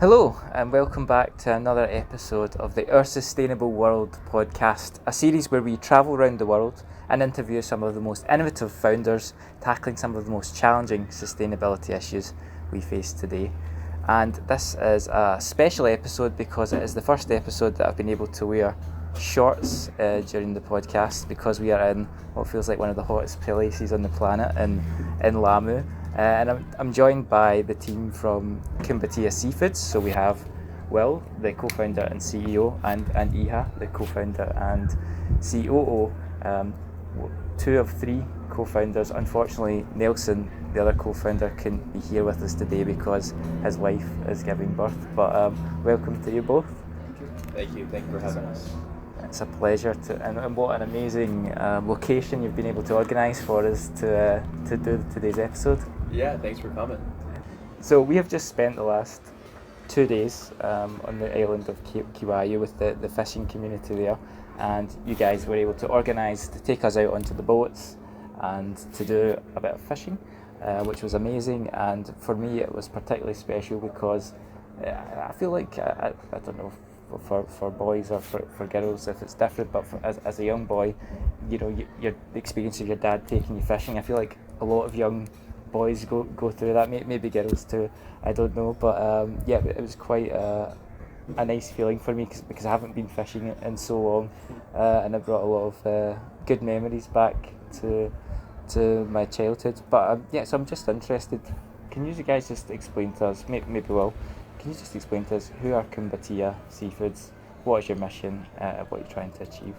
Hello, and welcome back to another episode of the Unsustainable World podcast, a series where we travel around the world and interview some of the most innovative founders tackling some of the most challenging sustainability issues we face today. And this is a special episode because it is the first episode that I've been able to wear shorts during the podcast, because we are in what feels like one of the hottest places on the planet in Lamu. And I'm joined by the team from Kumbatia Seafood. So we have Will, the co-founder and CEO, and Iha, the co-founder and COO. Two of three co-founders. Unfortunately, Nelson, the other co-founder, couldn't be here with us today because his wife is giving birth. But welcome to you both. Thank you for having us. It's a pleasure and what an amazing location you've been able to organise for us to do today's episode. Yeah, thanks for coming. So we have just spent the last 2 days on the island of Kiwayu with the fishing community there, and you guys were able to organise to take us out onto the boats and to do a bit of fishing, which was amazing. And for me it was particularly special because I feel like, I don't know, for boys or for girls if it's different, but as a young boy, you know, the experience of your dad taking you fishing, I feel like a lot of young boys go through that, maybe girls too, I don't know, but yeah, it was quite a nice feeling for me because I haven't been fishing in so long, and it brought a lot of good memories back to my childhood. But yeah, so I'm just interested, can you guys just explain to us, maybe Will, can you just explain to us who are Kumbatia Seafoods, what is your mission, what you're trying to achieve?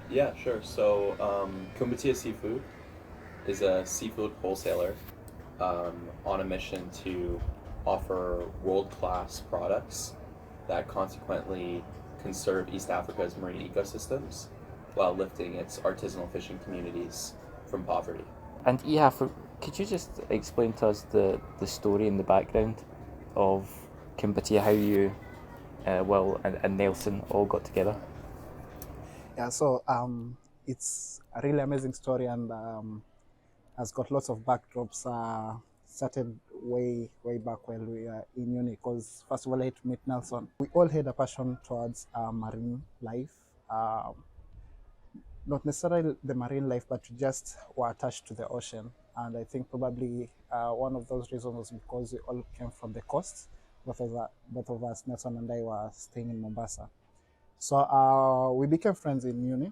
Yeah, sure. So Kumbatia Seafood is a seafood wholesaler on a mission to offer world-class products that consequently conserve East Africa's marine ecosystems while lifting its artisanal fishing communities from poverty. And yeah, could you just explain to us the story and the background of Kumbatia, how you, Will and Nelson all got together? Yeah, so it's a really amazing story, and has got lots of backdrops. Started way back while we were in uni, because first of all I had to meet Nelson. We all had a passion towards marine life, not necessarily the marine life, but we just were attached to the ocean. And I think probably one of those reasons was because we all came from the coast. Both of us, Nelson and I, were staying in Mombasa. So we became friends in uni.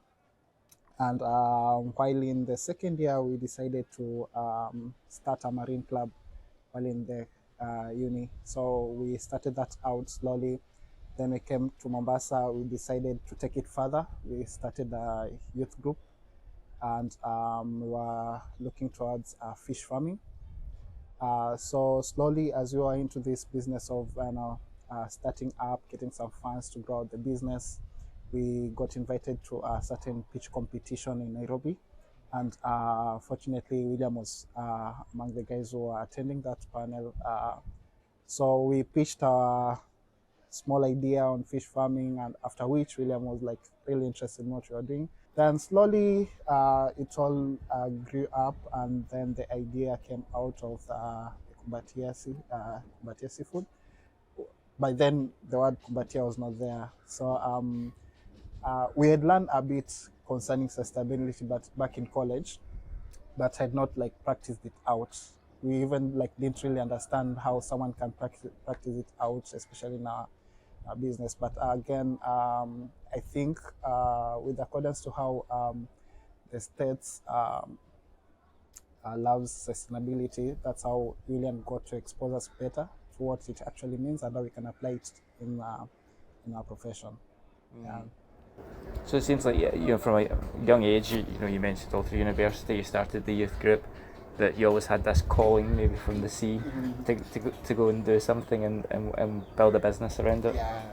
And while in the second year, we decided to start a marine club while in the uni. So we started that out slowly. Then we came to Mombasa. We decided to take it further. We started a youth group, and we were looking towards fish farming. So slowly, as we were into this business of starting up, getting some funds to grow the business, we got invited to a certain pitch competition in Nairobi. And fortunately, William was among the guys who were attending that panel. So we pitched our small idea on fish farming, and after which William was like really interested in what we were doing. Then slowly it all grew up, and then the idea came out of the Kumbatia Seafood. By then the word Kumbatia was not there. So we had learned a bit concerning sustainability, but back in college, but had not like practiced it out. We even like didn't really understand how someone can practice it out, especially in our business. But again, I think with accordance to how the states loves sustainability, that's how William got to expose us better to what it actually means and how we can apply it in our profession. Yeah. So it seems like, you know, from a young age, you know, you mentioned all through university, you started the youth group, that you always had this calling maybe from the sea to go and do something and build a business around it. Yeah.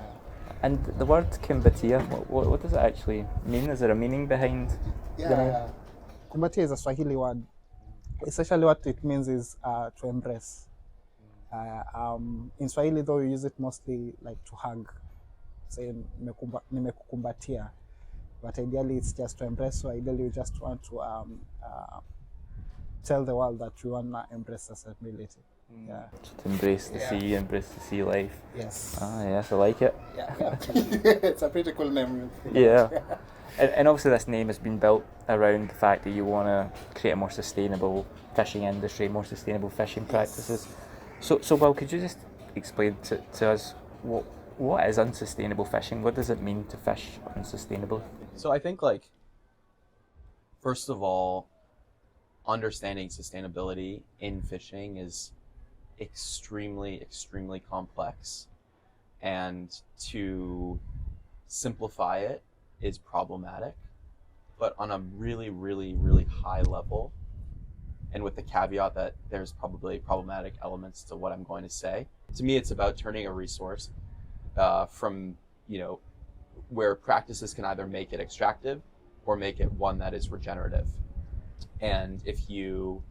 And the word Kumbatia, what does it actually mean? Is there a meaning behind the name? Yeah. Kumbatia is a Swahili word. Essentially what it means is to embrace. In Swahili though, we use it mostly like to hug, say nimekukumbatia, but ideally it's just to embrace. So ideally we just want to tell the world that we want to embrace sustainability. Yeah. So to embrace the sea, embrace the sea life. Yes. Ah, yes, I like it. Yeah. It's a pretty cool name. Yeah. And obviously this name has been built around the fact that you want to create a more sustainable fishing industry, more sustainable fishing practices. So Will, could you just explain to us what is unsustainable fishing? What does it mean to fish unsustainably? So I think, like, first of all, understanding sustainability in fishing is extremely complex, and to simplify it is problematic. But on a really high level, and with the caveat that there's probably problematic elements to what I'm going to say, to me it's about turning a resource from, where practices can either make it extractive or make it one that is regenerative. And if you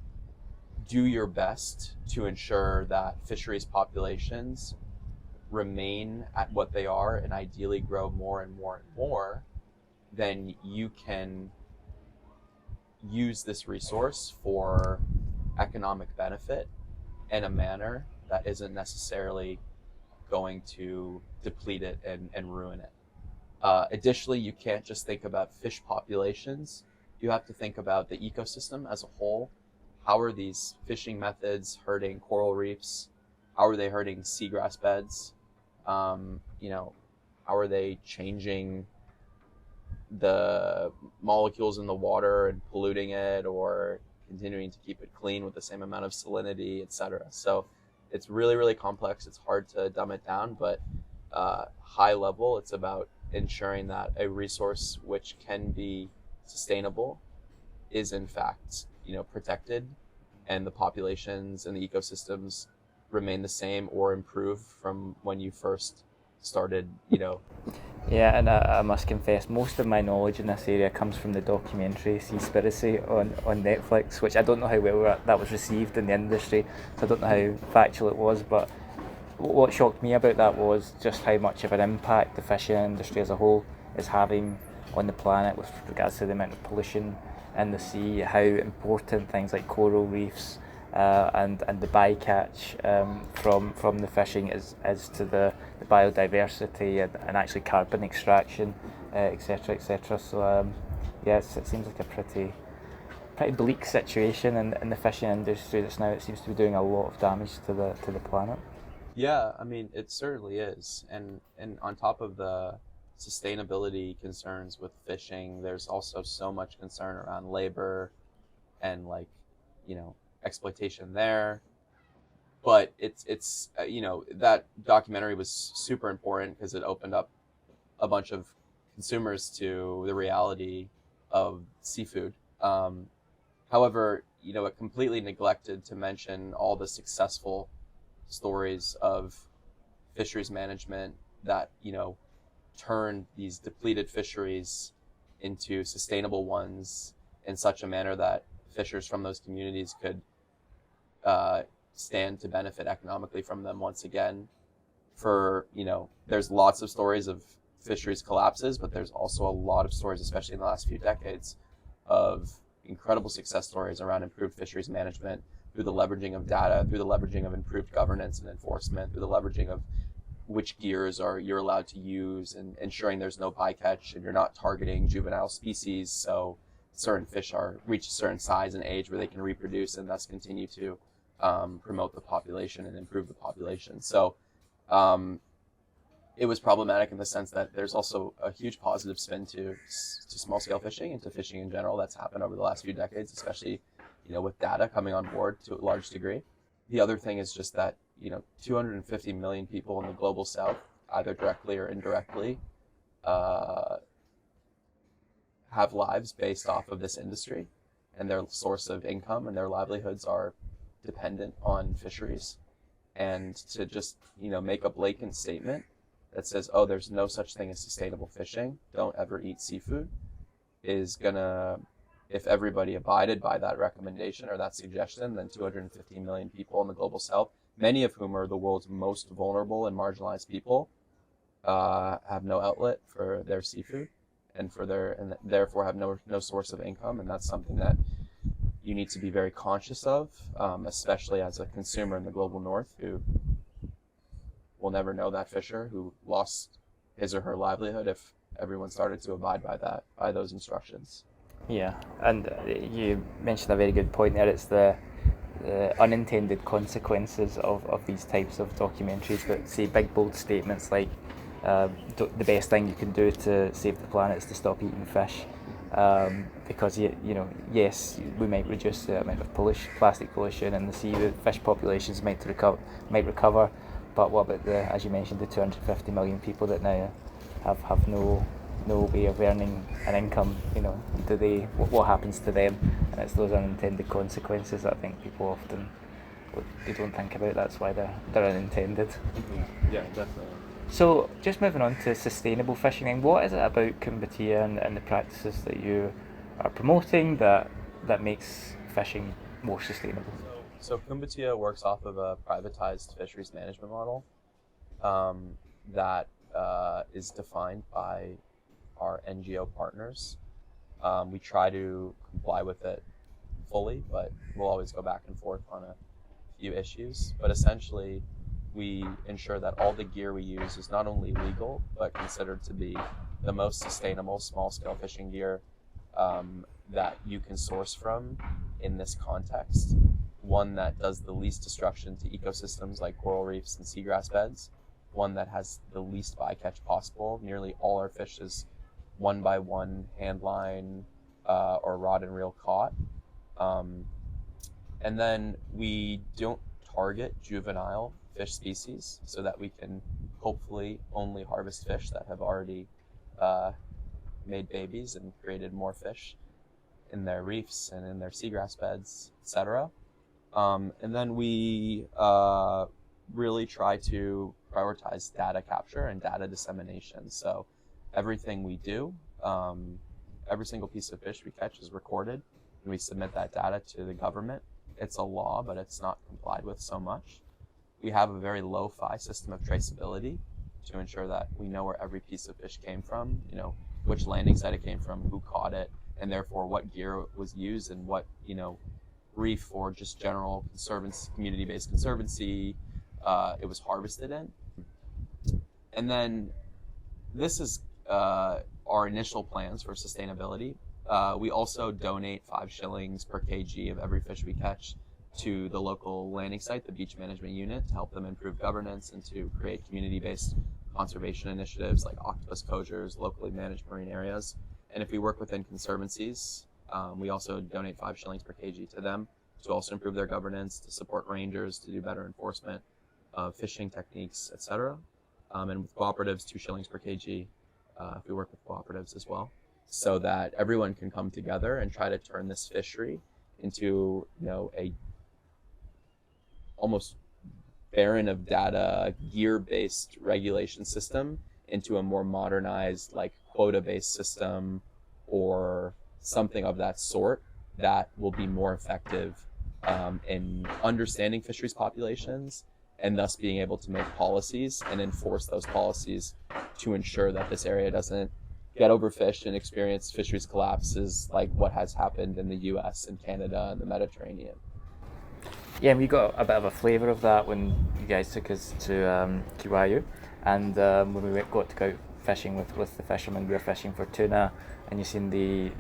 do your best to ensure that fisheries populations remain at what they are and ideally grow more and more and more, then you can use this resource for economic benefit in a manner that isn't necessarily going to deplete it and ruin it. Additionally, you can't just think about fish populations. You have to think about the ecosystem as a whole. How are these fishing methods hurting coral reefs? How are they hurting seagrass beds? How are they changing the molecules in the water and polluting it, or continuing to keep it clean with the same amount of salinity, etc. So it's really complex. It's hard to dumb it down, but high level, it's about ensuring that a resource which can be sustainable is in fact, protected, and the populations and the ecosystems remain the same or improve from when you first started, Yeah, and I must confess, most of my knowledge in this area comes from the documentary Seaspiracy on Netflix, which I don't know how well that was received in the industry, so I don't know how factual it was, but what shocked me about that was just how much of an impact the fishing industry as a whole is having on the planet with regards to the amount of pollution in the sea, how important things like coral reefs and the bycatch from the fishing is to the biodiversity and actually carbon extraction, etc. etc. So yes, it seems like a pretty bleak situation in the fishing industry that's now. It seems to be doing a lot of damage to the planet. Yeah, I mean, it certainly is. And on top of the sustainability concerns with fishing, there's also so much concern around labor and, like, exploitation there. But it's that documentary was super important because it opened up a bunch of consumers to the reality of seafood. However, it completely neglected to mention all the successful stories of fisheries management that turned these depleted fisheries into sustainable ones in such a manner that fishers from those communities could stand to benefit economically from them once again. There's lots of stories of fisheries collapses, but there's also a lot of stories, especially in the last few decades, of incredible success stories around improved fisheries management through the leveraging of data, through the leveraging of improved governance and enforcement, through the leveraging of which gears you're allowed to use, and ensuring there's no bycatch and you're not targeting juvenile species, so certain fish reach a certain size and age where they can reproduce and thus continue to promote the population and improve the population. So it was problematic in the sense that there's also a huge positive spin to small-scale fishing and to fishing in general that's happened over the last few decades, especially with data coming on board to a large degree. The other thing is just that 250 million people in the global south, either directly or indirectly, have lives based off of this industry, and their source of income and their livelihoods are dependent on fisheries. And to just make a blatant statement that says, oh, there's no such thing as sustainable fishing, don't ever eat seafood, is gonna, if everybody abided by that recommendation or that suggestion, then 250 million people in the global south, many of whom are the world's most vulnerable and marginalized people, have no outlet for their seafood and therefore have no source of income. And that's something that you need to be very conscious of, especially as a consumer in the global north who will never know that fisher who lost his or her livelihood if everyone started to abide by those instructions. Yeah, and you mentioned a very good point there. It's the unintended consequences of these types of documentaries that say big bold statements like the best thing you can do to save the planet is to stop eating fish, because yes, we might reduce the amount of plastic pollution in the sea, the fish populations might recover, but what about as you mentioned, the 250 million people that now have no way of earning an income? What happens to them? And it's those unintended consequences that I think people often they don't think about. That's why they're unintended. Mm-hmm. Yeah, definitely. So just moving on to sustainable fishing, and what is it about Kumbatia and the practices that you are promoting that makes fishing more sustainable? So Kumbatia works off of a privatized fisheries management model that is defined by our NGO partners. We try to comply with it fully, but we'll always go back and forth on a few issues. But essentially, we ensure that all the gear we use is not only legal, but considered to be the most sustainable small-scale fishing gear that you can source from in this context. One that does the least destruction to ecosystems like coral reefs and seagrass beds. One that has the least bycatch possible. Nearly all our fish is 1x1 hand line or rod and reel caught. And then we don't target juvenile fish species so that we can hopefully only harvest fish that have already made babies and created more fish in their reefs and in their seagrass beds, etc. And then we really try to prioritize data capture and data dissemination. So everything we do, every single piece of fish we catch is recorded, and we submit that data to the government. It's a law, but it's not complied with so much. We have a very lo-fi system of traceability to ensure that we know where every piece of fish came from, which landing site it came from, who caught it, and therefore what gear was used and what, reef or just general conservancy, community-based conservancy it was harvested in. And then this is our initial plans for sustainability. We also donate 5 shillings per kg of every fish we catch to the local landing site, the beach management unit, to help them improve governance and to create community-based conservation initiatives like octopus closures, locally managed marine areas. And if we work within conservancies, we also donate 5 shillings per kg to them to also improve their governance, to support rangers, to do better enforcement of fishing techniques, etc. And with cooperatives, 2 shillings per kg if we work with cooperatives as well, so that everyone can come together and try to turn this fishery into a almost barren of data, gear-based regulation system into a more modernized, like quota-based system or something of that sort that will be more effective in understanding fisheries populations and thus being able to make policies and enforce those policies to ensure that this area doesn't get overfished and experience fisheries collapses like what has happened in the US and Canada and the Mediterranean. Yeah, we got a bit of a flavour of that when you guys took us to Kiwayu, and when we got to go out fishing with the fishermen, we were fishing for tuna, and you seen the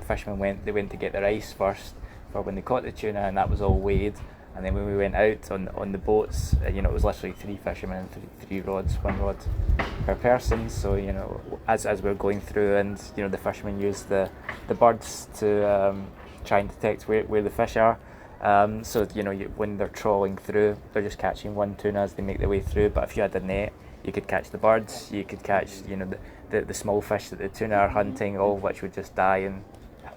fishermen went to get their ice first for when they caught the tuna, and that was all weighed. And then when we went out on the boats, it was literally 3 fishermen and three rods, 1 rod per person. So as we were going through, and the fishermen used the birds to try and detect where the fish are. So when they're trawling through, they're just catching 1 tuna as they make their way through. But if you had a net, you could catch the birds, you could catch the small fish that the tuna are hunting, all of which would just die and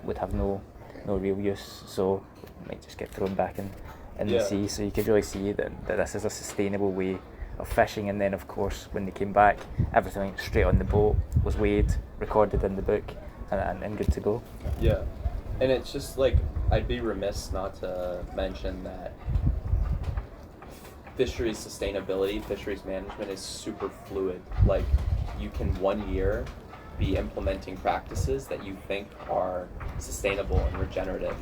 would have no real use. So it might just get thrown back in the sea. So you could really see that this is a sustainable way of fishing. And then of course when they came back, everything straight on the boat was weighed, recorded in the book, and good to go. Yeah, and it's just like, I'd be remiss not to mention that fisheries sustainability, fisheries management is super fluid. Like, you can 1 year be implementing practices that you think are sustainable and regenerative,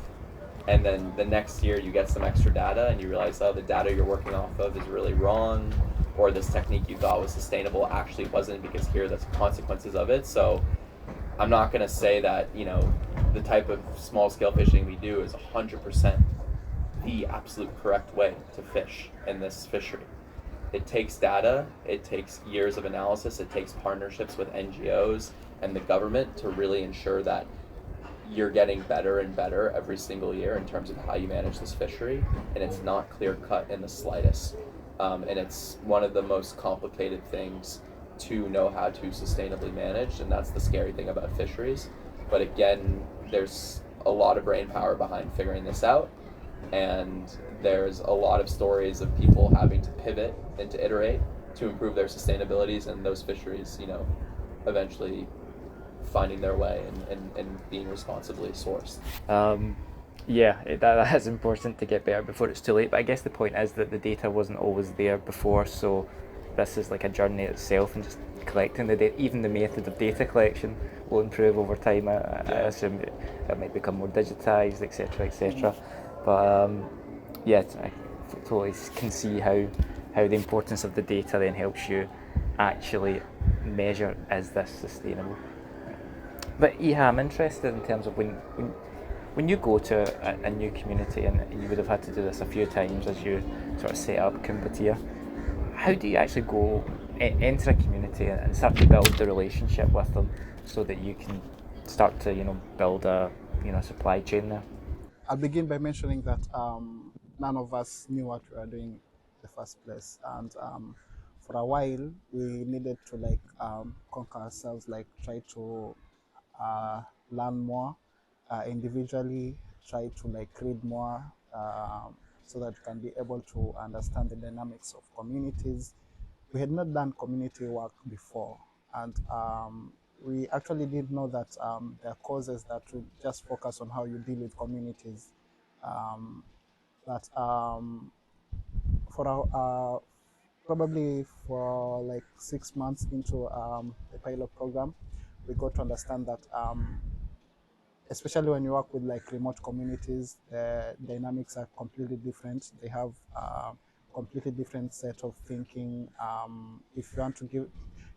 and then the next year you get some extra data and you realize, oh, the data you're working off of is really wrong, or this technique you thought was sustainable actually wasn't, because here are the consequences of it. So I'm not going to say that, you know, the type of small scale fishing we do is 100% the absolute correct way to fish in this fishery. It takes data, it takes years of analysis, it takes partnerships with NGOs and the government to really ensure that you're getting better and better every single year in terms of how you manage this fishery, and it's not clear cut in the slightest. And it's one of the most complicated things to know how to sustainably manage, and that's the scary thing about fisheries. But again, there's a lot of brain power behind figuring this out, and there's a lot of stories of people having to pivot and to iterate to improve their sustainabilities, and those fisheries, you know, eventually finding their way and being responsibly sourced. That is important to get better before it's too late. But I guess the point is that the data wasn't always there before, so this is like a journey itself, and just collecting the data. Even the method of data collection will improve over time. I assume it might become more digitized, etc., etc. But I totally can see how the importance of the data then helps you actually measure, is this sustainable. But yeah, I'm interested in terms of when you go to a new community, and you would have had to do this a few times as you sort of set up Kumbatia, how do you actually go enter a community and start to build the relationship with them so that you can start to, you know, build a, you know, supply chain there? I'll begin by mentioning that none of us knew what we were doing in the first place, and for a while we needed to conquer ourselves, like try to uh, learn more individually, try to read more, so that we can be able to understand the dynamics of communities. We had not done community work before, and we actually didn't know that there are courses that would just focus on how you deal with communities. Um, that for our, probably for 6 months into the pilot program, we got to understand that especially when you work with remote communities, the dynamics are completely different. They have completely different set of thinking. If you want to give,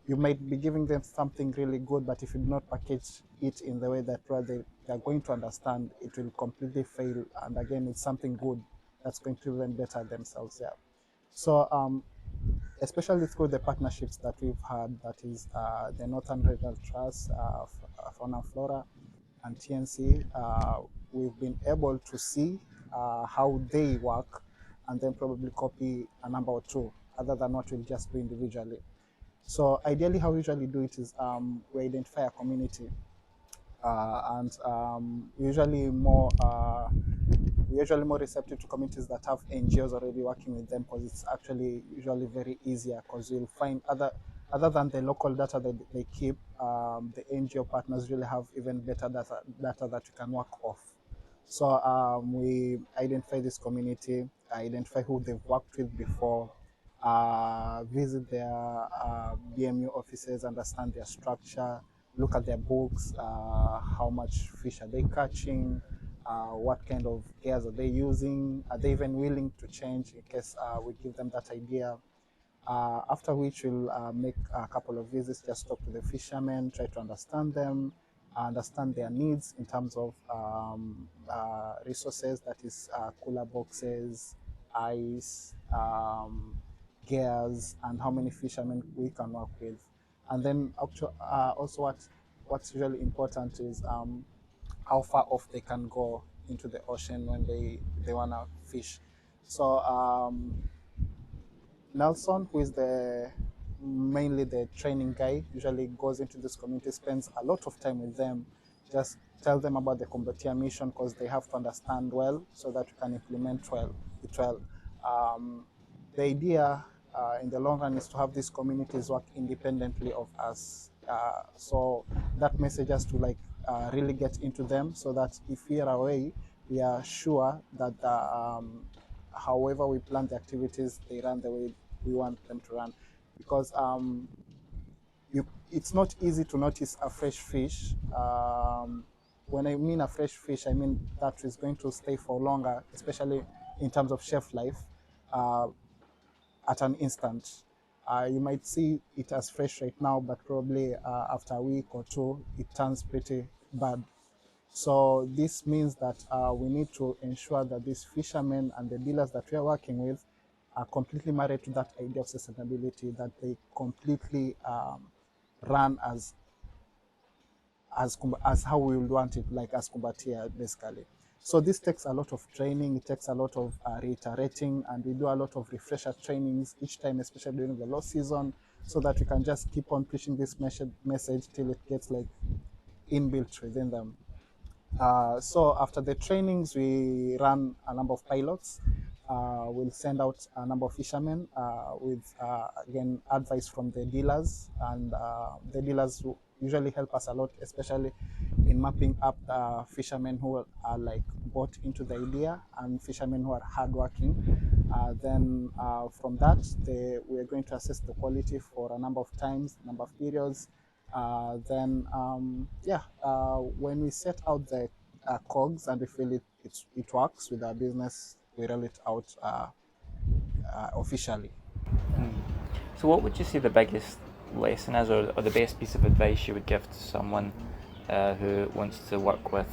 you might be giving them something really good, but if you do not package it in the way that they are going to understand, it will completely fail. And again, it's something good that's going to even better themselves. Yeah. So especially through the partnerships that we've had, that is the Northern Regional Trust, Fauna and Flora, and TNC, we've been able to see how they work, and then probably copy a number or two, other than what we just do individually. So ideally, how we usually do it is we identify a community, and we're usually more receptive to communities that have NGOs already working with them, because it's actually usually very easier, because you'll find other than the local data that they keep, the NGO partners really have even better data that you can work off. So we identify this community, identify who they've worked with before, visit their BMU offices, understand their structure, look at their books, how much fish are they catching, what kind of gears are they using, are they even willing to change in case we give them that idea. After which we'll make a couple of visits, just talk to the fishermen, try to understand them, understand their needs in terms of resources, that is cooler boxes, ice, gears, and how many fishermen we can work with. And then also what's really important is how far off they can go into the ocean when they want to fish. So Nelson, who is mainly the training guy, usually goes into this community, spends a lot of time with them, just tell them about the Kumbatia mission, because they have to understand well so that we can implement it well. The idea in the long run is to have these communities work independently of us. So that message has to really get into them, so that if we are away, we are sure that however we plan the activities, they run the way we want them to run. Because it's not easy to notice a fresh fish when I mean a fresh fish, I mean that is going to stay for longer, especially in terms of shelf life. Uh, at an instant. You might see it as fresh right now, but probably after a week or two, it turns pretty bad. So this means that we need to ensure that these fishermen and the dealers that we are working with are completely married to that idea of sustainability, that they completely run as how we would want it, like as Kumbatia, basically. So this takes a lot of training, it takes a lot of reiterating, and we do a lot of refresher trainings each time, especially during the low season, so that we can just keep on pushing this message till it gets like inbuilt within them. So after the trainings, we run a number of pilots. We'll send out a number of fishermen with, again, advice from the dealers. And the dealers usually help us a lot, especially in mapping up fishermen who are like bought into the idea and fishermen who are hardworking. Then from that, we are going to assess the quality for a number of times, number of periods. When we set out the cogs and we feel it works with our business, we roll it out officially. So what would you say the biggest lesson is, or the best piece of advice you would give to someone who wants to work with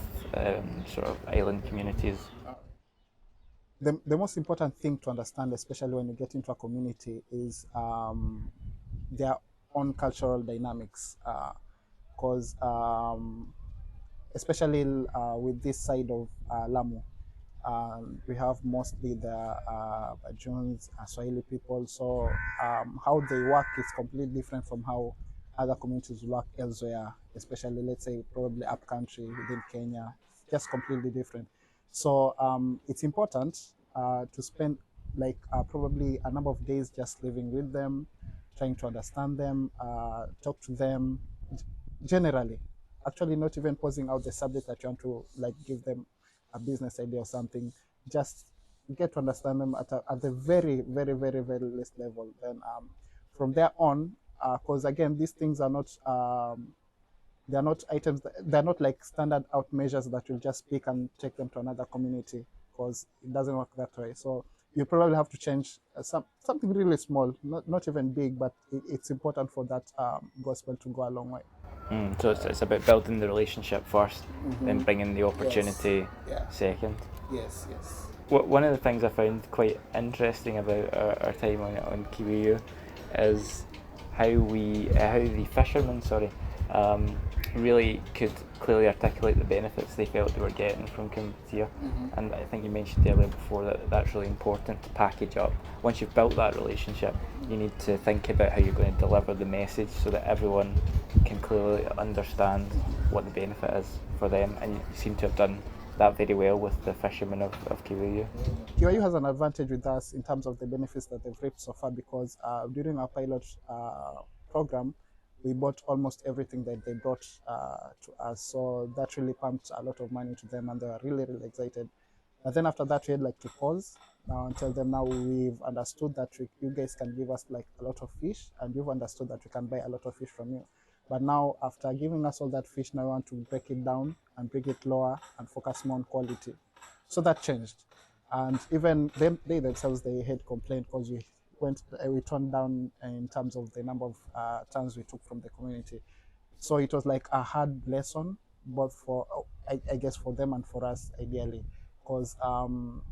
sort of island communities? The most important thing to understand, especially when you get into a community, is their own cultural dynamics. Because especially with this side of Lamu, we have mostly the Bajuns, Swahili people. So how they work is completely different from how other communities work elsewhere, especially, let's say, probably upcountry within Kenya, just completely different. So it's important to spend like probably a number of days just living with them, trying to understand them, talk to them generally. Actually, not even posing out the subject that you want to like give them a business idea or something. Just get to understand them at the very, very, very, very least level. Then from there on, because again, these things are not they're not items. They're not like standard out measures that you'll just pick and take them to another community, because it doesn't work that way. So you probably have to change something really small, not even big, but it's important for that gospel to go a long way. So it's about building the relationship first, then bringing the opportunity second. Yes, yes. One of the things I found quite interesting about our time on Kiwiu is how the fishermen, really could clearly articulate the benefits they felt they were getting from Kumbatia. And I think you mentioned earlier before that that's really important to package up. Once you've built that relationship, you need to think about how you're going to deliver the message so that everyone can clearly understand what the benefit is for them, and you seem to have done that very well with the fishermen of Kiwiu. Kiwiu has an advantage with us in terms of the benefits that they've reaped so far, because during our pilot program, we bought almost everything that they brought to us. So that really pumped a lot of money to them, and they were really, really excited. But then after that, we had like to pause and tell them, now we've understood that you guys can give us like a lot of fish, and you've understood that we can buy a lot of fish from you. But now, after giving us all that fish, now we want to break it down and bring it lower and focus more on quality. So that changed. And even they themselves, they had complained because we turned down in terms of the number of tons we took from the community. So it was like a hard lesson, both for, I guess, for them and for us, ideally. Because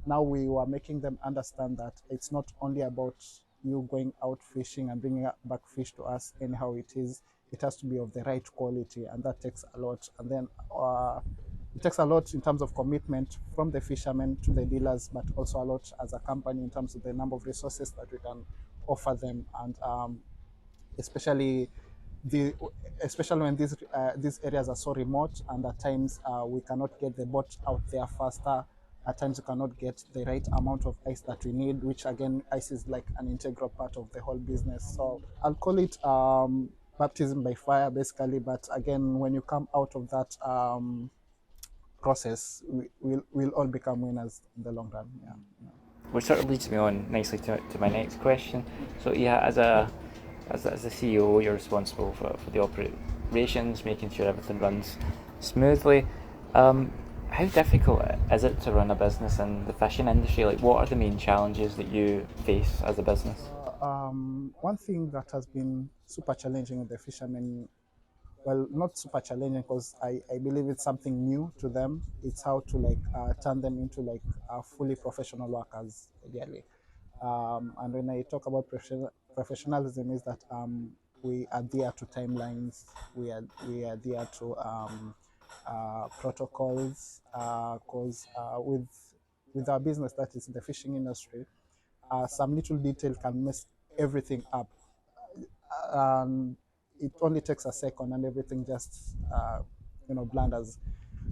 now we were making them understand that it's not only about you going out fishing and bringing back fish to us anyhow it is. It has to be of the right quality, and that takes a lot. And then it takes a lot in terms of commitment from the fishermen to the dealers, but also a lot as a company in terms of the number of resources that we can offer them, and especially when these areas are so remote, and at times we cannot get the boat out there faster. At times we cannot get the right amount of ice that we need, which again, ice is like an integral part of the whole business. So I'll call it baptism by fire, basically. But again, when you come out of that process, we'll all become winners in the long run. Yeah. Which sort of leads me on nicely to my next question. So yeah, as a CEO, you're responsible for the operations, making sure everything runs smoothly. Um, how difficult is it to run a business in the fishing industry? Like, what are the main challenges that you face as a business? One thing that has been super challenging with the fishermen, well, not super challenging because I believe it's something new to them. It's how to like turn them into like fully professional workers, ideally. And when I talk about professionalism, is that we adhere to timelines, we adhere to protocols, because with our business, that is the fishing industry, some little detail can mess everything up, and it only takes a second, and everything just blunders.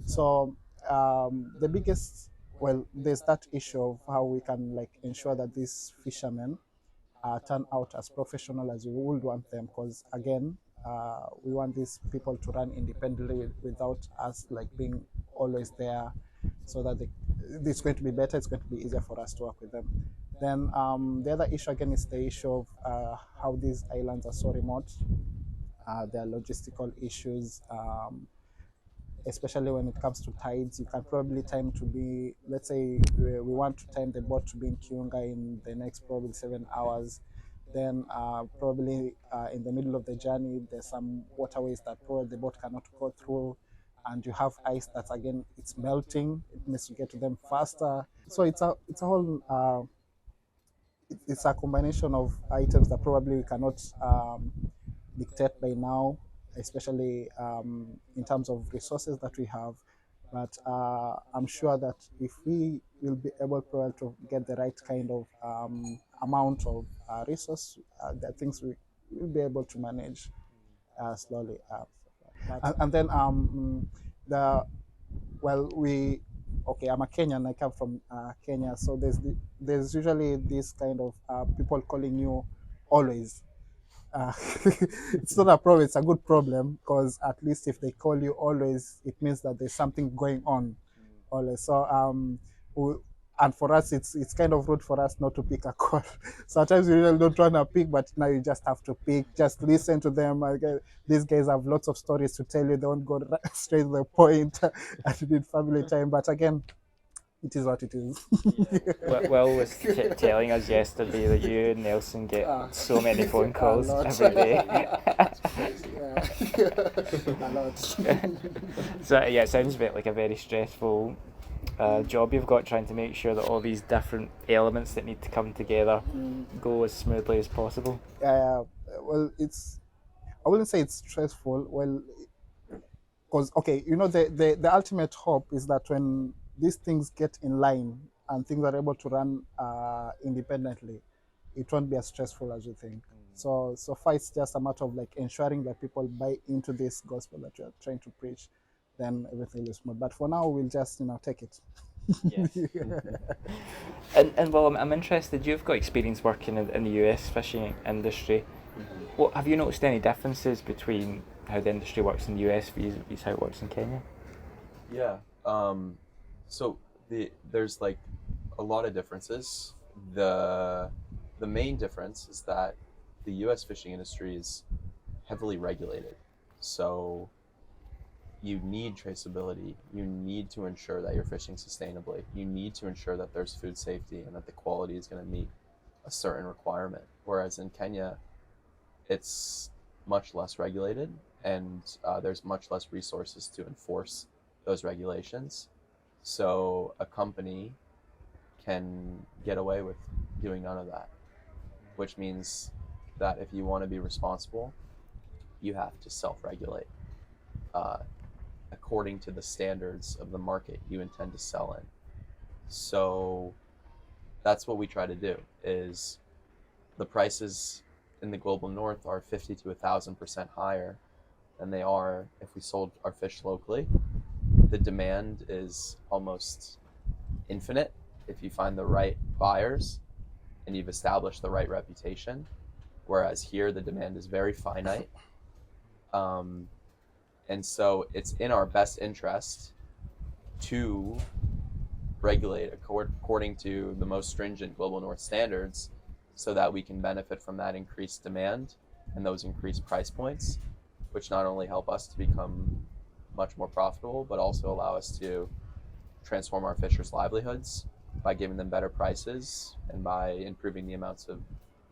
So the biggest, well, there's that issue of how we can like ensure that these fishermen turn out as professional as we would want them, because again, we want these people to run independently without us like being always there, so that it's going to be better, it's going to be easier for us to work with them. Then the other issue again is the issue of how these islands are so remote. There are logistical issues, especially when it comes to tides. You can probably time to be, let's say we want to time the boat to be in Kiunga in the next probably 7 hours. Then probably in the middle of the journey, there's some waterways that probably the boat cannot go through, and you have ice that's again it's melting. It means you get to them faster. So it's a whole it's a combination of items that probably we cannot dictate by now, especially in terms of resources that we have. But I'm sure that if we will be able to get the right kind of amount of resource, the things we will be able to manage slowly. And then the well, we okay. I'm a Kenyan. I come from Kenya, so there's usually this kind of people calling you always. Uh, it's not a problem. It's a good problem, because at least if they call you always, it means that there's something going on always. So we, and for us, it's kind of rude for us not to pick a call. Sometimes we really don't want to pick, but now you just have to pick. Just listen to them. These guys have lots of stories to tell you. They don't go straight to the point and need family time. But again, it is what it is. Will was telling us yesterday that you and Nelson get so many phone calls lot. every day. A lot. So yeah, it sounds a bit like a very stressful job you've got, trying to make sure that all these different elements that need to come together go as smoothly as possible. Well, I wouldn't say it's stressful. Well, because okay, the ultimate hope is that when these things get in line and things are able to run independently, it won't be as stressful as you think. So far it's just a matter of like ensuring that people buy into this gospel that you're trying to preach, then everything is smooth. But for now, we'll just take it. Yes. And well, I'm interested. You've got experience working in the US fishing industry. Well, have you noticed any differences between how the industry works in the US versus how it works in Kenya? Yeah. So there's like a lot of differences. The main difference is that the U.S. fishing industry is heavily regulated. So you need traceability. You need to ensure that you're fishing sustainably. You need to ensure that there's food safety and that the quality is going to meet a certain requirement. Whereas in Kenya, it's much less regulated, and there's much less resources to enforce those regulations. So a company can get away with doing none of that, which means that if you want to be responsible, you have to self-regulate according to the standards of the market you intend to sell in. So that's what we try to do. Is the prices in the global north are 50 to 1,000% higher than they are if we sold our fish locally. The demand is almost infinite if you find the right buyers and you've established the right reputation, whereas here the demand is very finite. And so it's in our best interest to regulate according to the most stringent global north standards, so that we can benefit from that increased demand and those increased price points, which not only help us to become much more profitable, but also allow us to transform our fishers' livelihoods by giving them better prices and by improving the amounts of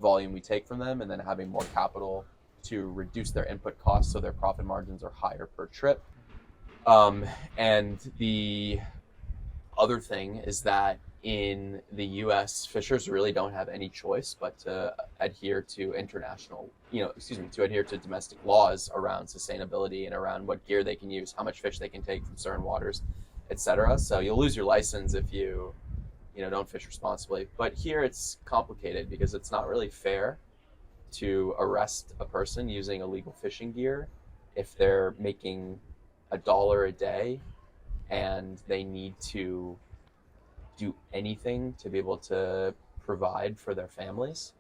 volume we take from them, and then having more capital to reduce their input costs so their profit margins are higher per trip. And the other thing is that in the US, fishers really don't have any choice but to adhere to to adhere to domestic laws around sustainability and around what gear they can use, how much fish they can take from certain waters, etc. So you'll lose your license if you don't fish responsibly. But here it's complicated because it's not really fair to arrest a person using illegal fishing gear if they're making $1 a day and they need to do anything to be able to provide for their families.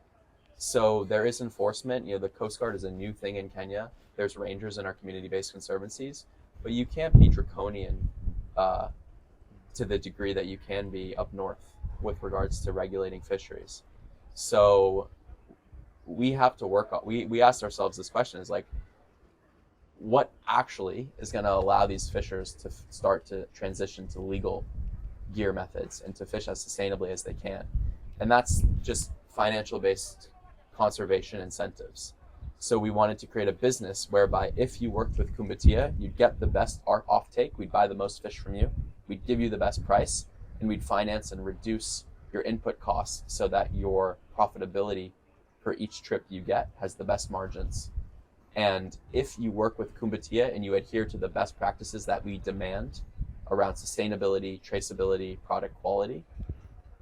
So there is enforcement. The Coast Guard is a new thing in Kenya. There's rangers in our community-based conservancies, but you can't be draconian to the degree that you can be up north with regards to regulating fisheries. So we have to work on, we asked ourselves this question, is like, what actually is going to allow these fishers to start to transition to legal gear methods and to fish as sustainably as they can? And that's just financial based conservation incentives. So we wanted to create a business whereby if you worked with Kumbatia, you'd get the best offtake, we'd buy the most fish from you, we'd give you the best price, and we'd finance and reduce your input costs so that your profitability for each trip you get has the best margins. And if you work with Kumbatia and you adhere to the best practices that we demand around sustainability, traceability, product quality,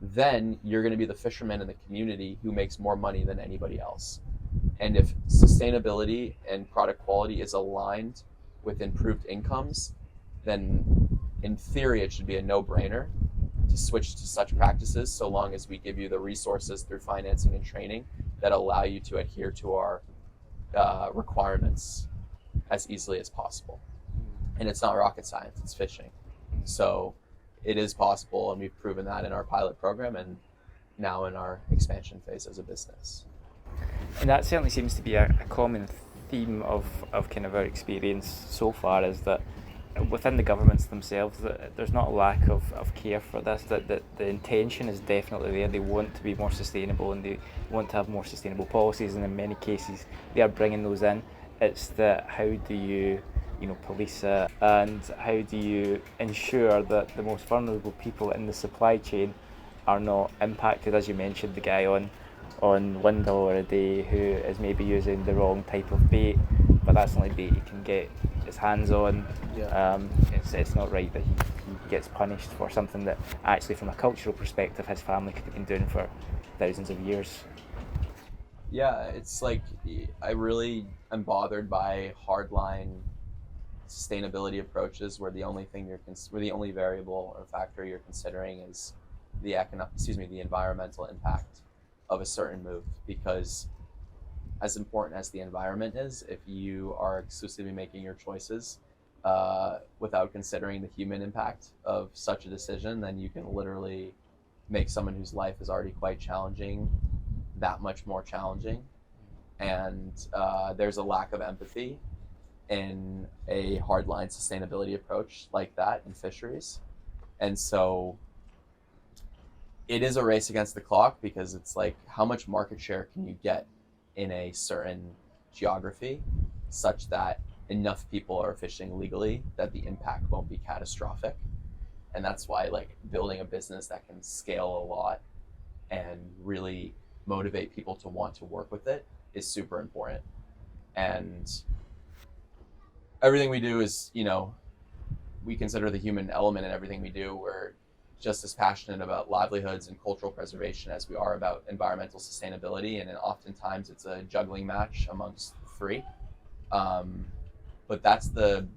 then you're going to be the fisherman in the community who makes more money than anybody else. And if sustainability and product quality is aligned with improved incomes, then in theory it should be a no-brainer to switch to such practices, so long as we give you the resources through financing and training that allow you to adhere to our requirements as easily as possible. And it's not rocket science, it's fishing. So it is possible, and we've proven that in our pilot program and now in our expansion phase as a business. And that certainly seems to be a common theme of kind of our experience so far, is that within the governments themselves, that there's not a lack of care for this, that the intention is definitely there. They want to be more sustainable and they want to have more sustainable policies, and in many cases they are bringing those in. It's that how do you police it, and how do you ensure that the most vulnerable people in the supply chain are not impacted, as you mentioned, the guy on $1 a day who is maybe using the wrong type of bait, but that's the only bait he can get his hands on. It's not right that he gets punished for something that actually, from a cultural perspective, his family could have been doing for thousands of years. Yeah, it's like, I really am bothered by hardline sustainability approaches where the only variable or factor you're considering is the environmental impact of a certain move. Because as important as the environment is, if you are exclusively making your choices without considering the human impact of such a decision, then you can literally make someone whose life is already quite challenging that much more challenging. And there's a lack of empathy in a hardline sustainability approach like that in fisheries. And so it is a race against the clock, because it's like, how much market share can you get in a certain geography such that enough people are fishing legally that the impact won't be catastrophic. And that's why, like, building a business that can scale a lot and really motivate people to want to work with it is super important. And everything we do is, we consider the human element in everything we do. We're just as passionate about livelihoods and cultural preservation as we are about environmental sustainability. And then oftentimes it's a juggling match amongst the three. But that's the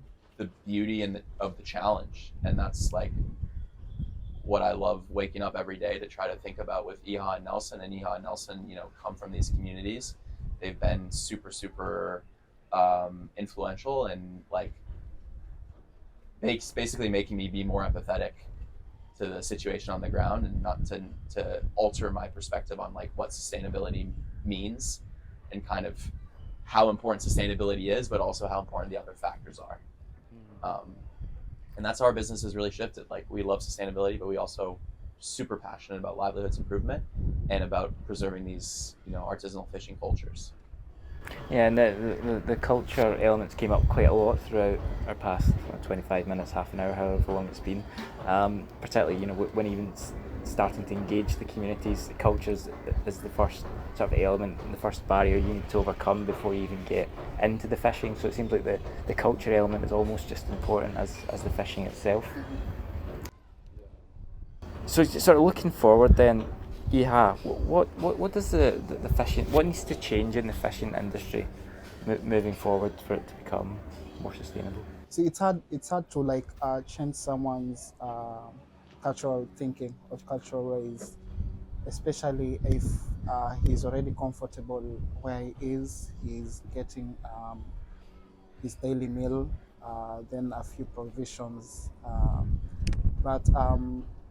beauty of the challenge. And that's like what I love waking up every day to try to think about with Iha and Nelson. And Iha and Nelson, come from these communities. They've been super, super influential, and like basically making me be more empathetic to the situation on the ground, and not to alter my perspective on like what sustainability means and kind of how important sustainability is, but also how important the other factors are. And that's how our business has really shifted. Like, we love sustainability, but we also super passionate about livelihoods improvement and about preserving these, artisanal fishing cultures. Yeah, and the culture elements came up quite a lot throughout our past 25 minutes, half an hour, however long it's been. Particularly, when even starting to engage the communities, the cultures is the first sort of element, the first barrier you need to overcome before you even get into the fishing. So it seems like the culture element is almost just as important as the fishing itself. So sort of looking forward then, yeah, what does the fishing, what needs to change in the fishing industry moving forward for it to become more sustainable? See, it's hard to like change someone's cultural thinking or cultural ways, especially if he's already comfortable where he is. He's getting his daily meal, then a few provisions. But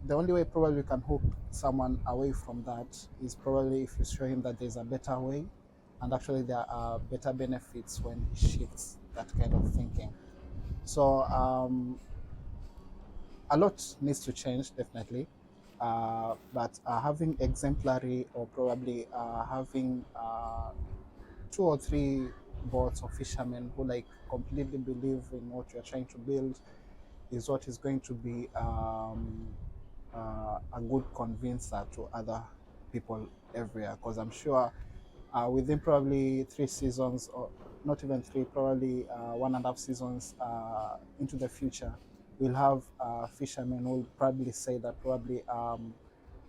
the only way probably we can hook someone away from that is probably if you show him that there's a better way, and actually there are better benefits when he shifts that kind of thinking. So a lot needs to change, definitely. But having exemplary or probably having two or three boards of fishermen who like completely believe in what you're trying to build is what is going to be a good convincer to other people everywhere. Because I'm sure within probably 3 seasons, or not even three, probably 1.5 seasons into the future, we'll have fishermen who will probably say that probably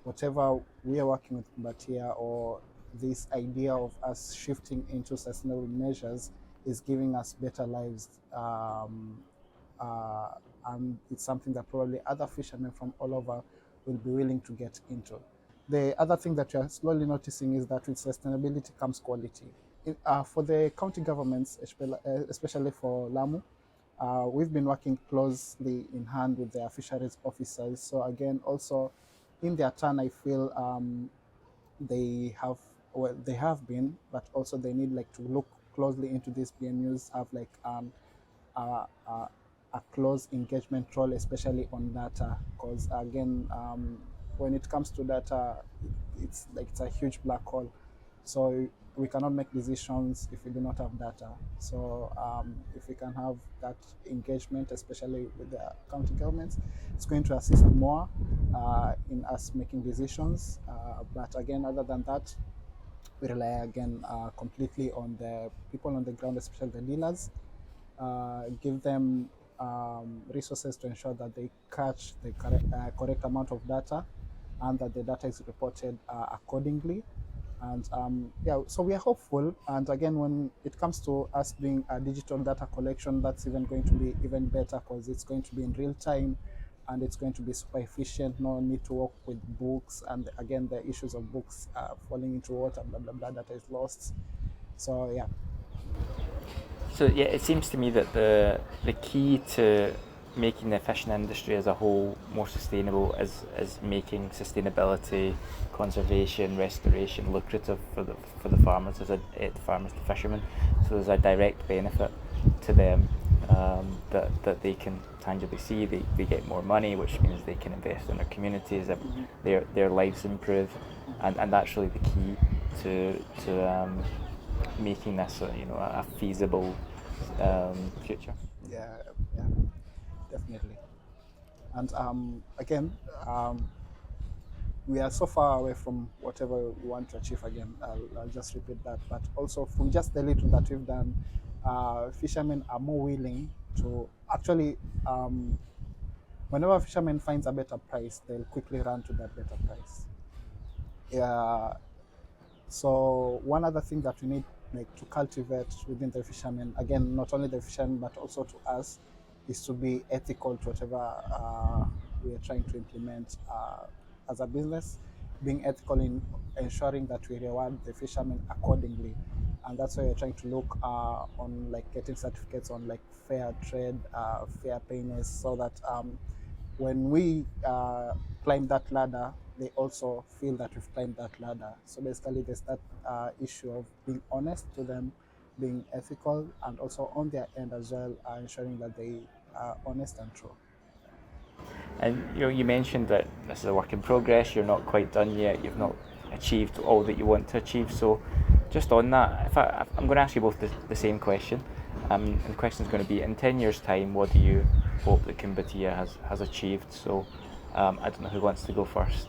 whatever we are working with Kumbatia, or this idea of us shifting into sustainable measures, is giving us better lives. Uh, and it's something that probably other fishermen from all over will be willing to get into. The other thing that we are slowly noticing is that with sustainability comes quality. For the county governments, especially for Lamu, we've been working closely in hand with their fisheries officers. So again, also in their turn, I feel they have they have been, but also they need like to look closely into these PMUs, have like a, a, a close engagement role, especially on data, because again, when it comes to data, it's a huge black hole. So we cannot make decisions if we do not have data. So if we can have that engagement, especially with the county governments, it's going to assist more in us making decisions. But again, other than that, we rely again completely on the people on the ground, especially the dealers. Give them resources to ensure that they catch the correct amount of data, and that the data is reported accordingly. And yeah, so we are hopeful. And again, when it comes to us doing a digital data collection, that's even going to be even better, because it's going to be in real time and it's going to be super efficient. No need to work with books. And again, the issues of books falling into water, blah, blah, blah, data is lost. So yeah. So yeah, it seems to me that the key to making the fishing industry as a whole more sustainable is making sustainability, conservation, restoration lucrative for the farmers, the fishermen. So there's a direct benefit to them that they can tangibly see. They get more money, which means they can invest in their communities. Their lives improve, and that's really the key to making this a feasible future. Yeah, yeah, definitely. And again, we are so far away from whatever we want to achieve. Again, I'll just repeat that. But also from just the little that we've done, fishermen are more willing to actually, whenever a fisherman finds a better price, they'll quickly run to that better price. Yeah. So one other thing that we need like to cultivate within the fishermen, again, not only the fishermen but also to us, is to be ethical to whatever we are trying to implement as a business. Being ethical in ensuring that we reward the fishermen accordingly, and that's why we're trying to look on like getting certificates on like fair trade, fair payness, so that when we climb that ladder, they also feel that we've climbed that ladder. So basically, there's that issue of being honest to them, being ethical, and also on their end as well, ensuring that they honest and true. And you mentioned that this is a work in progress. You're not quite done yet. You've not achieved all that you want to achieve. So, just on that, I'm going to ask you both the same question. And the question is going to be: in 10 years' time, what do you hope that Kumbatia has achieved? So, I don't know who wants to go first.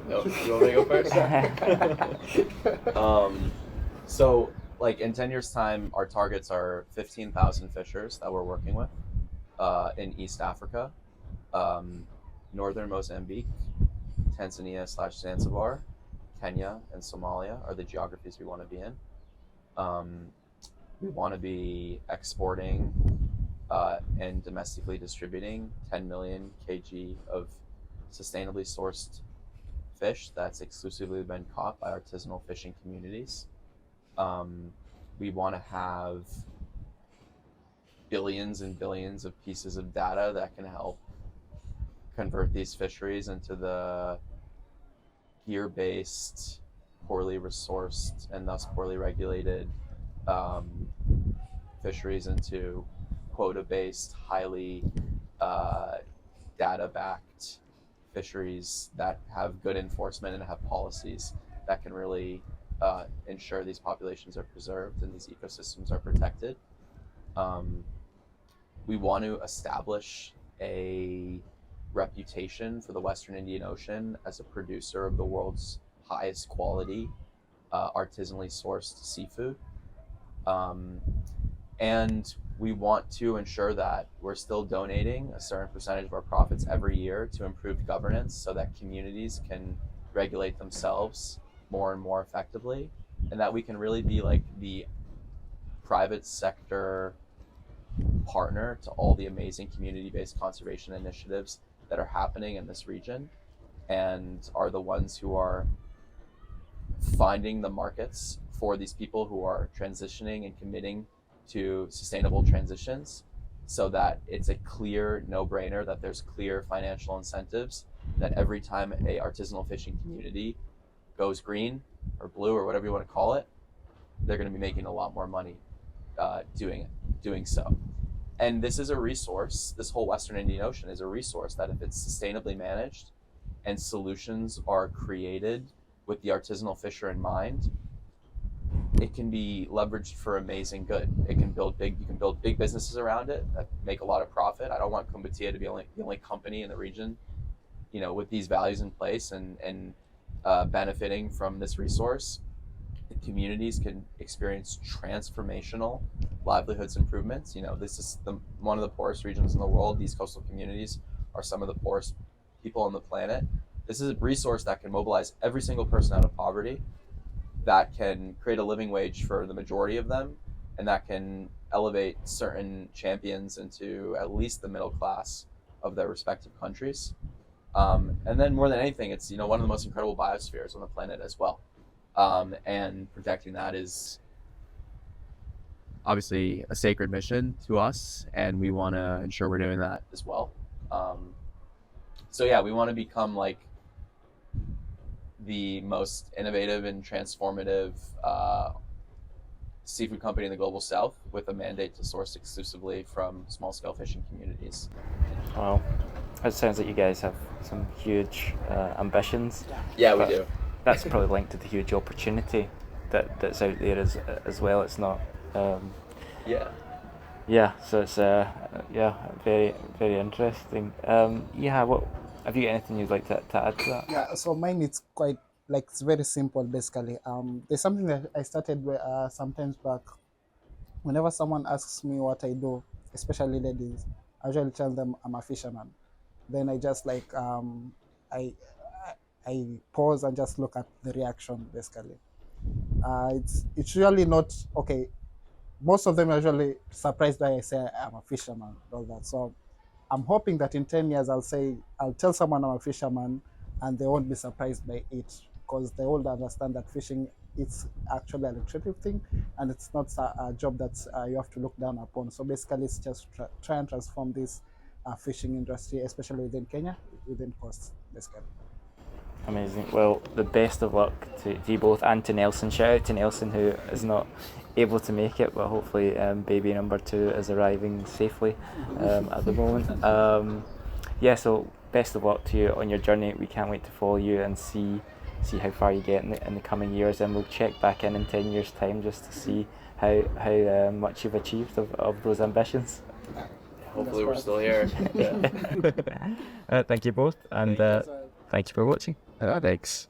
No, you want me to go first? So, like in 10 years' time, our targets are 15,000 fishers that we're working with in East Africa, northern Mozambique, Tanzania/Zanzibar, Kenya, and Somalia are the geographies we want to be in. We want to be exporting and domestically distributing 10 million kg of sustainably sourced fish that's exclusively been caught by artisanal fishing communities. We want to have billions and billions of pieces of data that can help convert these fisheries into the gear-based, poorly resourced, and thus poorly regulated fisheries into quota-based, highly data-backed fisheries that have good enforcement and have policies that can really ensure these populations are preserved and these ecosystems are protected. We want to establish a reputation for the Western Indian Ocean as a producer of the world's highest quality artisanally sourced seafood. And we want to ensure that we're still donating a certain percentage of our profits every year to improved governance so that communities can regulate themselves more and more effectively, and that we can really be like the private sector partner to all the amazing community-based conservation initiatives that are happening in this region and are the ones who are finding the markets for these people who are transitioning and committing to sustainable transitions, so that it's a clear no-brainer that there's clear financial incentives that every time a artisanal fishing community goes green or blue or whatever you want to call it, they're going to be making a lot more money doing so. And this is a resource, this whole Western Indian Ocean is a resource that if it's sustainably managed and solutions are created with the artisanal fisher in mind, it can be leveraged for amazing good. You can build big businesses around it that make a lot of profit. I don't want Kumbatia to be the only company in the region, with these values in place and benefiting from this resource. The communities can experience transformational livelihoods improvements. This is one of the poorest regions in the world. These coastal communities are some of the poorest people on the planet. This is a resource that can mobilize every single person out of poverty, that can create a living wage for the majority of them, and that can elevate certain champions into at least the middle class of their respective countries. And then more than anything, it's one of the most incredible biospheres on the planet as well. And protecting that is obviously a sacred mission to us, and we want to ensure we're doing that as well. So yeah, we want to become like the most innovative and transformative seafood company in the global south, with a mandate to source exclusively from small-scale fishing communities. Wow, it sounds like you guys have some huge ambitions. Yeah, we do. That's probably linked to the huge opportunity that's out there as well. It's not. Yeah. So it's very very interesting. What have you got anything you'd like to add to that? Yeah, so mine it's quite it's very simple basically. There's something that I started sometimes back. Whenever someone asks me what I do, especially ladies, I usually tell them I'm a fisherman. Then I just I pause and just look at the reaction basically. It's usually not okay. Most of them are usually surprised why I say I'm a fisherman, all that. So I'm hoping that in 10 years I'll tell someone I'm a fisherman and they won't be surprised by it, because they will understand that fishing it's actually a lucrative thing and it's not a job that you have to look down upon. So basically it's just try and transform this fishing industry, especially within Kenya, within coast basically. Amazing. Well, the best of luck to you both and to Nelson. Shout out to Nelson, who is not able to make it, but hopefully baby number 2 is arriving safely at the moment. Yeah, so best of luck to you on your journey. We can't wait to follow you and see how far you get in the coming years, and we'll check back in 10 years' time just to see how much you've achieved of those ambitions. Hopefully we're still here. Thank you both, and thank you for watching. Thanks.